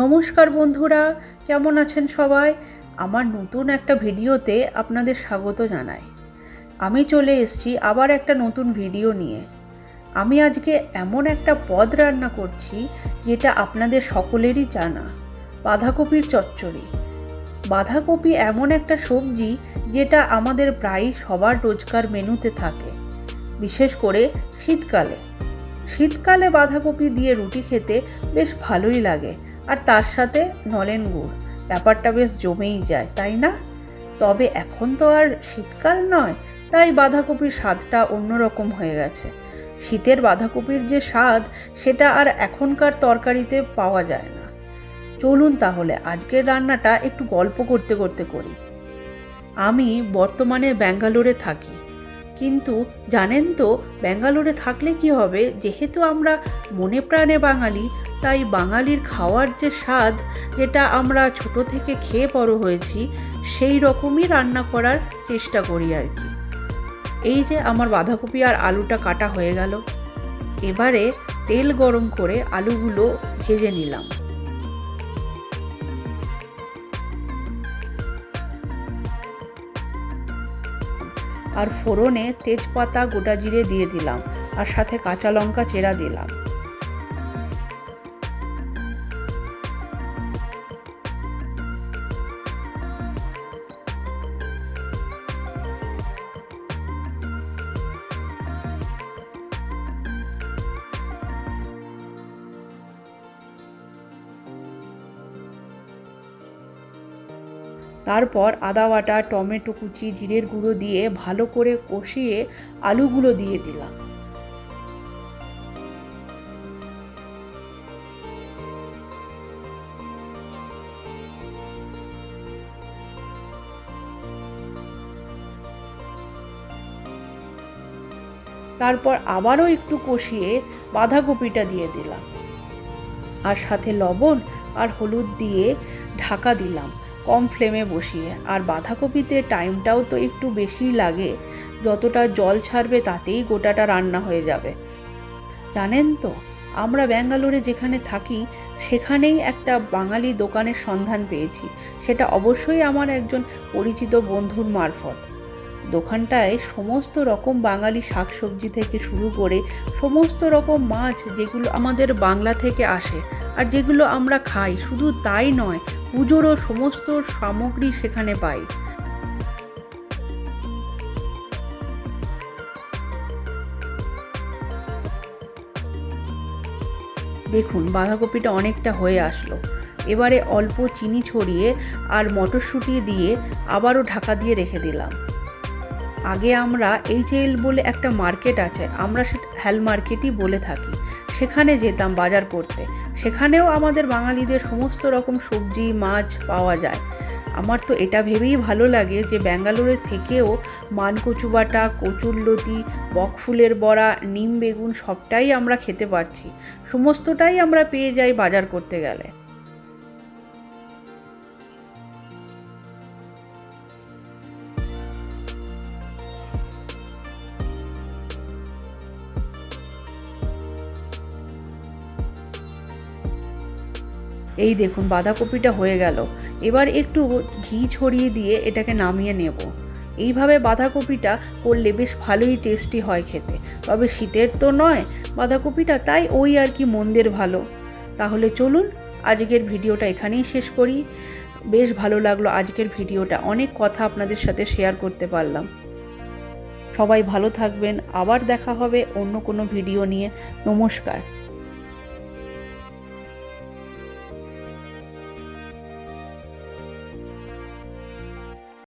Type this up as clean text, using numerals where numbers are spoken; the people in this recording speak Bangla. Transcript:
নমস্কার বন্ধুরা, কেমন আছেন সবাই? আমার নতুন একটা ভিডিওতে আপনাদের স্বাগত জানাই। আমি চলে এসেছি আবার একটা নতুন ভিডিও নিয়ে। আমি আজকে এমন একটা পদ রান্না করছি যেটা আপনাদের সকলেরই জানা, বাঁধাকপির চচ্চড়ি। বাঁধাকপি এমন একটা সবজি যেটা আমাদের প্রায় সবার রোজকার মেনুতে থাকে, বিশেষ করে শীতকালে। শীতকালে বাঁধাকপি দিয়ে রুটি খেতে বেশ ভালোই লাগে, আর তার সাথে নলেন গুড়, ব্যাপারটা বেশ জমেই যায়, তাই না? তবে এখন তো আর শীতকাল নয়, তাই বাঁধাকপির স্বাদটা অন্যরকম হয়ে গেছে। শীতের বাঁধাকপির যে স্বাদ, সেটা আর এখনকার তরকারিতে পাওয়া যায় না। চলুন তাহলে আজকের রান্নাটা একটু গল্প করতে করতে করি। আমি বর্তমানে ব্যাঙ্গালোরে থাকি, কিন্তু জানেন তো ব্যাঙ্গালোরে থাকলে কি হবে, যেহেতু আমরা মনে প্রাণে বাঙালি, তাই বাঙালির খাওয়ার যে স্বাদ, যেটা আমরা ছোট থেকে খেয়ে বড় হয়েছি, সেই রকমই রান্না করার চেষ্টা করি আর কি। এই যে আমার বাঁধাকপি আর আলুটা কাটা হয়ে গেল, এবারে তেল গরম করে আলুগুলো ভেজে নিলাম। আর ফোড়নে তেজপাতা, গোটা জিরে দিয়ে দিলাম, আর সাথে কাঁচা লঙ্কা চেরা দিলাম। তারপর আদা বাটা, টমেটো কুচি, জিরের গুঁড়ো দিয়ে ভালো করে কষিয়ে আলুগুলো দিয়ে দিলাম। তারপর আবারও একটু কষিয়ে বাঁধাকপিটা দিয়ে দিলাম, আর সাথে লবণ আর হলুদ দিয়ে ঢাকা দিলাম কম ফ্লেমে বসিয়ে। আর বাঁধাকপিতে টাইমটাও তো একটু বেশিই লাগে, যতটা জল ছাড়বে তাতেই গোটাটা রান্না হয়ে যাবে। জানেন তো, আমরা ব্যাঙ্গালোরে যেখানে থাকি সেখানেই একটা বাঙালি দোকানের সন্ধান পেয়েছি, সেটা অবশ্যই আমার একজন পরিচিত বন্ধুর মারফত। দোকানটায় সমস্ত রকম বাঙালি শাকসবজি থেকে শুরু করে সমস্ত রকম মাছ, যেগুলো আমাদের বাংলা থেকে আসে আর যেগুলো আমরা খাই, শুধু তাই নয়, পুজোরও সমস্ত সামগ্রী সেখানে পাই। দেখুন বাঁধাকপিটা অনেকটা হয়ে আসলো। এবারে অল্প চিনি ছড়িয়ে আর মটরশুঁটি দিয়ে আবারও ঢাকা দিয়ে রেখে দিলাম। আগে আমরা HL বলে একটা মার্কেট আছে, আমরা সেটা হ্যাল মার্কেটই বলে থাকি, সেখানে যেতাম বাজার করতে। সেখানেও আমাদের বাঙালিদের সমস্ত রকম সবজি মাছ পাওয়া যায়। আমার তো এটা ভেবেই ভালো লাগে যে ব্যাঙ্গালোরের থেকেও মানকচু বাটা, কচুরলতি, বকফুলের বড়া, নিম বেগুন সবটাই আমরা খেতে পারছি। সমস্তটাই আমরা পেয়ে যাই বাজার করতে গেলে। এই দেখুন বাঁধাকপিটা হয়ে গেল। এবার একটু ঘি ছড়িয়ে দিয়ে এটাকে নামিয়ে নেব। এইভাবে বাঁধাকপিটা করলে বেশ ভালোই টেস্টি হয় খেতে। তবে শীতের তো নয় বাঁধাকপিটা, তাই ওই আর কি মন্দের ভালো। তাহলে চলুন আজকের ভিডিওটা এখানেই শেষ করি। বেশ ভালো লাগলো আজকের ভিডিওটা, অনেক কথা আপনাদের সাথে শেয়ার করতে পারলাম। সবাই ভালো থাকবেন, আবার দেখা হবে অন্য কোনো ভিডিও নিয়ে। নমস্কার।